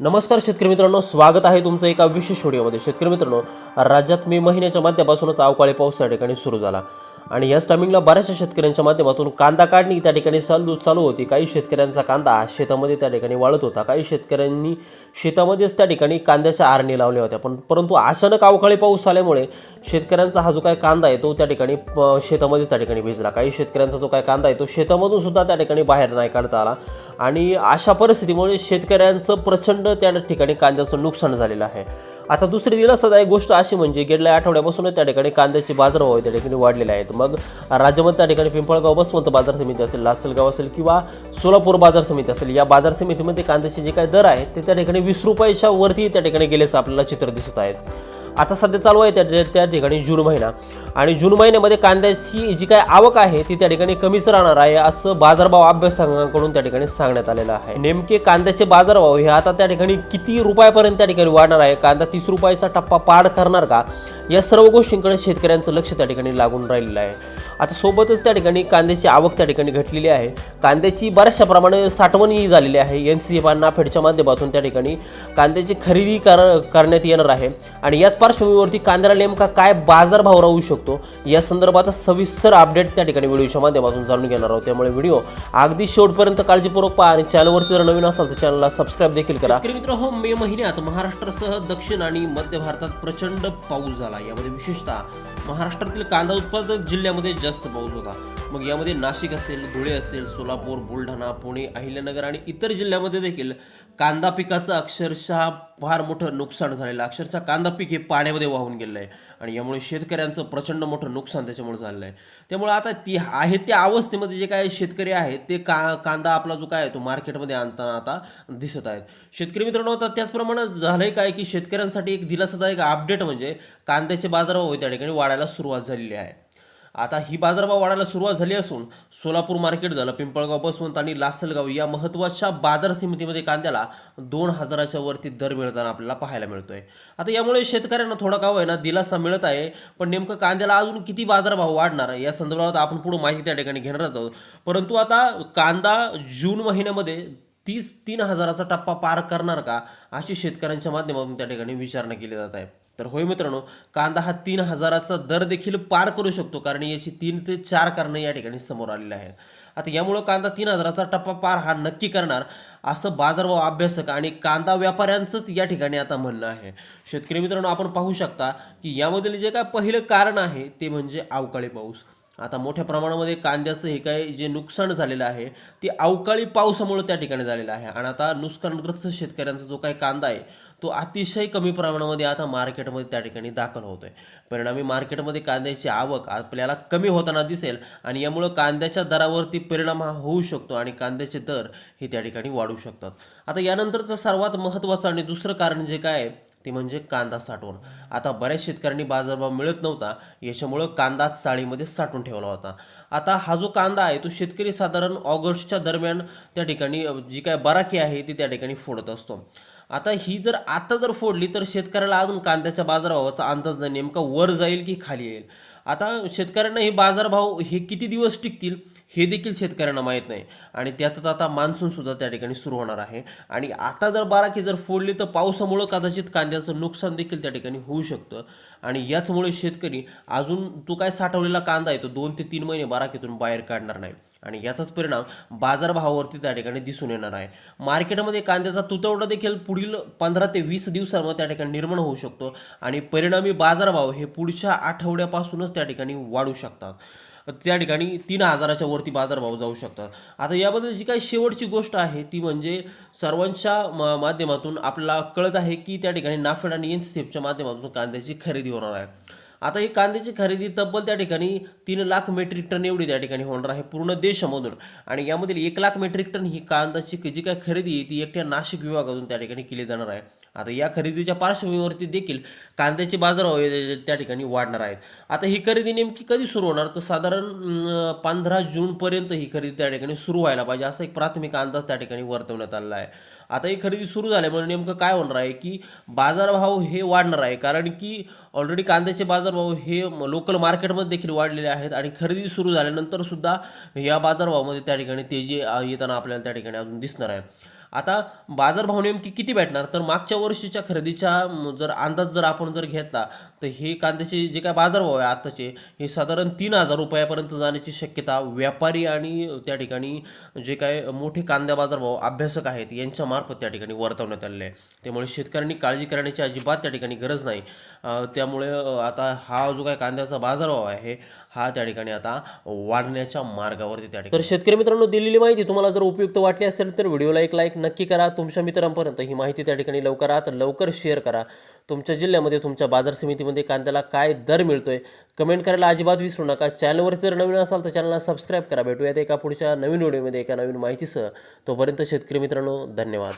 नमस्कार शेतकरी मित्रांनो, स्वागत आहे तुमचं एका विशेष व्हिडिओमध्ये। शेतकरी मित्रांनो, राज्यात मे महिन्याच्या मध्यापासूनच अवकाळी पाऊस त्या ठिकाणी सुरू झाला आणि याच टायमिंगला बऱ्याचशा शेतकऱ्यांच्या माध्यमातून कांदा काढणी त्या ठिकाणी चालू होती। काही शेतकऱ्यांचा कांदा शेतामध्ये त्या ठिकाणी वाळत होता, काही शेतकऱ्यांनी शेतामध्येच त्या ठिकाणी कांद्याच्या आरणी लावल्या होत्या। परंतु अचानक अवकाळी पाऊस आल्यामुळे शेतकऱ्यांचा हा जो काय कांदा आहे तो त्या ठिकाणी शेतामध्ये त्या ठिकाणी भिजला। काही शेतकऱ्यांचा जो काय कांदा आहे तो शेतामधून सुद्धा त्या ठिकाणी बाहेर नाही काढता आला आणि अशा परिस्थितीमुळे शेतकऱ्यांचं प्रचंड त्या ठिकाणी कांद्याचं नुकसान झालेलं आहे। आता दुसरी दिलासादायक गोष्ट अशी म्हणजे गेल्या आठवड्यापासून त्या ठिकाणी कांद्याचे बाजारभाव त्या ठिकाणी वाढलेले आहेत। मग राज्यामध्ये त्या ठिकाणी पिंपळगाव बसवंत बाजार समिती असेल, लासलगाव असेल किंवा सोलापूर बाजार समिती असेल, या बाजार समितीमध्ये कांद्याचे जे काही दर आहेत ते त्या ठिकाणी 20 रुपयाच्या वरती त्या ठिकाणी गेल्याचं आपल्याला चित्र दिसत आहे। आता सध्या चालू आहे त्या ठिकाणी जून महिना आणि जून महिन्यामध्ये कांद्याची जी काय आवक आहे ती त्या ठिकाणी कमीच राहणार आहे असं बाजारभाव अभ्यासकांकडून त्या ठिकाणी सांगण्यात आलेलं आहे। नेमके कांद्याचे बाजारभाव हे आता त्या ठिकाणी किती रुपयापर्यंत त्या ठिकाणी वाढणार आहे, कांदा 30 रुपयाचा टप्पा पार करणार का, या सर्व गोष्टींकडे शेतकऱ्यांचं लक्ष त्या ठिकाणी लागून राहिलेलं आहे। आता सोबतच त्या ठिकाणी कांद्याची आवक त्या ठिकाणी घटलेली आहे, कांद्याची बऱ्याचशा प्रमाणे साठवणही झालेली आहे। NCE नाफेडच्या माध्यमातून त्या ठिकाणी कांद्याची खरेदी करण्यात येणार आहे आणि याच पार्श्वभूमीवरती कांद्याला नेमका काय बाजारभाव राहू शकतो या संदर्भात सविस्तर अपडेट त्या ठिकाणी व्हिडिओच्या माध्यमातून जाणून घेणार आहोत। त्यामुळे व्हिडिओ अगदी शेवटपर्यंत काळजीपूर्वक पहा आणि चॅनलवरती जर नवीन असाल तर चॅनलला सबस्क्राईब देखील करा। मित्रांनो, मे महिन्यात महाराष्ट्रासह दक्षिण आणि मध्य भारतात प्रचंड पाऊस झाला। यामध्ये विशेषतः महाराष्ट्रातील कांदा उत्पादक जिल्ह्यामध्ये जास्त पाऊस होता। मग यामध्ये नाशिक असेल, धुळे असेल, सोलापूर, बुलढाणा, पुणे, अहिल्यानगर आणि इतर जिल्ह्यामध्ये देखील कांदा पिकाचं अक्षरशः फार मोठं नुकसान झालेलं आहे। अक्षरशः कांदा पीक हे पाण्यामध्ये वाहून गेलं आहे आणि यामुळे शेतकऱ्यांचं प्रचंड मोठं नुकसान त्याच्यामुळे झालेलं आहे। त्यामुळे आता ती आहे त्या अवस्थेमध्ये जे काही शेतकरी आहेत ते कांदा आपला जो काय आहे तो मार्केटमध्ये आणताना आता दिसत आहेत। शेतकरी मित्रांनो, आता त्याचप्रमाणे झालंय काय की शेतकऱ्यांसाठी एक दिलासादायक अपडेट म्हणजे कांद्याचे बाजारभाव त्या ठिकाणी वाढायला सुरुवात झालेली आहे। आता ही बाजारभाव वाढायला सुरुवात झाली असून सोलापूर मार्केट झालं, पिंपळगाव बसवंत आणि लासलगाव या महत्त्वाच्या बाजार समितीमध्ये कांद्याला 2000च्या वरती दर मिळताना आपल्याला पाहायला मिळतोय। आता यामुळे शेतकऱ्यांना थोडा का होईना दिलासा मिळत आहे, पण नेमकं कांद्याला अजून किती बाजारभाव वाढणार या संदर्भात आपण पुढे माहिती त्या ठिकाणी घेणार आहोत। परंतु आता कांदा जून महिन्यामध्ये 30-3000चा टप्पा पार करणार का अशी शेतकऱ्यांच्या माध्यमातून त्या ठिकाणी विचारणा केली जात आहे। तर होय मित्रांनो, कांदा हा 3000चा दर देखील पार करू शकतो, कारण याची 3 ते 4 कारणं या ठिकाणी समोर आलेली आहेत। आता यामुळे कांदा 3000चा टप्पा पार हा नक्की करणार असं बाजारभाव अभ्यासक आणि कांदा व्यापाऱ्यांचंच या ठिकाणी आता म्हणणं आहे। शेतकरी मित्रांनो, आपण पाहू शकता की यामधील जे काय पहिलं कारण आहे ते म्हणजे अवकाळी पाऊस। आता मोठ्या प्रमाणामध्ये कांद्याचं हे काय जे नुकसान झालेलं आहे ते अवकाळी पावसामुळे त्या ठिकाणी झालेलं आहे आणि आता नुकसानग्रस्त शेतकऱ्यांचा जो काही कांदा आहे तो अतिशय कमी प्रमाणामध्ये आता मार्केटमध्ये त्या ठिकाणी दाखल होतोय। परिणामी मार्केटमध्ये कांद्याची आवक आपल्याला कमी होताना दिसेल आणि यामुळे कांद्याच्या दरावरती परिणाम हा होऊ शकतो आणि कांद्याचे दर हे त्या ठिकाणी वाढू शकतात। आता यानंतरचं सर्वात महत्त्वाचं आणि दुसरं कारण जे काय आहे ते म्हणजे कांदा साठवण। आता बऱ्याच शेतकऱ्यांनी बाजारभाव मिळत नव्हता, याच्यामुळं कांदा चाळीमध्ये साठवून ठेवला होता। आता हा जो कांदा आहे तो शेतकरी साधारण ऑगस्टच्या दरम्यान त्या ठिकाणी जी काय बराकी आहे ती त्या ठिकाणी फोडत असतो। आता ही जर आता जर फोडली तर शेतकऱ्याला अजून कांद्याच्या बाजारभावाचा अंदाज नाही, नेमका वर जाईल की खाली येईल। आता शेतकऱ्यांना हे बाजारभाव हे किती दिवस टिकतील हे देखील शेतकऱ्यांना माहीत नाही आणि त्यातच आता मान्सून सुद्धा त्या ठिकाणी सुरू होणार आहे आणि आता जर बाराखी जर फोडली तर पावसामुळे कदाचित कांद्याचं नुकसान देखील त्या ठिकाणी होऊ शकतं आणि याचमुळे शेतकरी अजून तो काय साठवलेला कांदा आहे तो 2 ते 3 महिने बाराखीतून बाहेर काढणार नाही आणि याचाच परिणाम बाजारभावावरती त्या ठिकाणी दिसून येणार आहे। मार्केटमध्ये कांद्याचा तुटवडा देखील पुढील 15 ते 20 दिवसांमध्ये त्या ठिकाणी निर्माण होऊ शकतो आणि परिणामी बाजारभाव हे पुढच्या आठवड्यापासूनच त्या ठिकाणी वाढू शकतात। त्या ठिकाणी 3000च्या वरती बाजारभाव जाऊ शकतात। आता याबद्दल जी काही शेवटची गोष्ट आहे ती म्हणजे सर्वांच्या माध्यमातून आपल्याला कळत आहे की त्या ठिकाणी नाफेड आणि NCEच्या माध्यमातून कांद्याची खरेदी होणार आहे। आता ही कांद्याची खरेदी तब्बल त्या ठिकाणी 3 लाख मेट्रिक टन एवढी त्या ठिकाणी होणार आहे पूर्ण देशामधून आणि यामधील 1 लाख मेट्रिक टन ही कांद्याची जी काय खरेदी आहे ती एकट्या नाशिक विभागातून त्या ठिकाणी केली जाणार आहे। आता या खरेदीच्या पार्श्वभूमीवरती देखील कांद्याचे बाजारभाव त्या ठिकाणी वाढणार आहेत। आता ही खरेदी नेमकी कधी सुरू होणार तर साधारण 15 जूनपर्यंत ही खरेदी त्या ठिकाणी सुरू व्हायला पाहिजे असा एक प्राथमिक अंदाज त्या ठिकाणी वर्तवण्यात आलेला आहे। आता ही खरेदी सुरू झाल्यामुळे नेमकं काय होणार आहे की बाजारभाव हे वाढणार आहे, कारण की ऑलरेडी कांद्याचे बाजारभाव हे लोकल मार्केटमध्ये देखील वाढलेले आहेत आणि खरेदी सुरू झाल्यानंतर सुद्धा या बाजारभावामध्ये त्या ठिकाणी तेजी येताना आपल्याला त्या ठिकाणी अजून दिसणार आहे। आता बाजारभाव नेमकी किती भेटणार, तर मागच्या वर्षीच्या खरेदीच्या जर अंदाज जर आपण जर घेतला तर हे कांद्याचे जे काय बाजारभाव आहे आताचे, हे साधारण 3,000 रुपयापर्यंत जाण्याची शक्यता व्यापारी आणि त्या ठिकाणी जे काय मोठे कांदा बाजारभाव अभ्यासक आहेत यांच्या मार्फत त्या ठिकाणी वर्तवण्यात आलेले आहे. त्यामुळे शेतकऱ्यांनी काळजी करण्याची अजिबात त्या ठिकाणी गरज नाही. त्यामुळे आता हा जो काय कांद्याचा बाजारभाव आहे हा त्या ठिकाणी आता वाढण्याच्या मार्गावरती त्या ठिकाणी. तर शेतकरी मित्रांनो, दिलेली माहिती तुम्हाला जर उपयुक्त वाटली असेल तर व्हिडिओला एक लाईक नक्की करा. तुमच्या मित्रांपर्यंत ही माहिती त्या ठिकाणी लवकरात लवकर शेअर करा. तुमच्या जिल्ह्यामध्ये तुमच्या बाजार समितीमध्ये कांद्याला काय दर मिळतोय कमेंट करायला अजिबात विसरू नका. चॅनलवर जर नवीन असाल तर चॅनलला सबस्क्राईब करा. भेटूयात एका पुढच्या नवीन व्हिडिओमध्ये एका नवीन माहितीसह. तोपर्यंत शेतकरी मित्रांनो, धन्यवाद.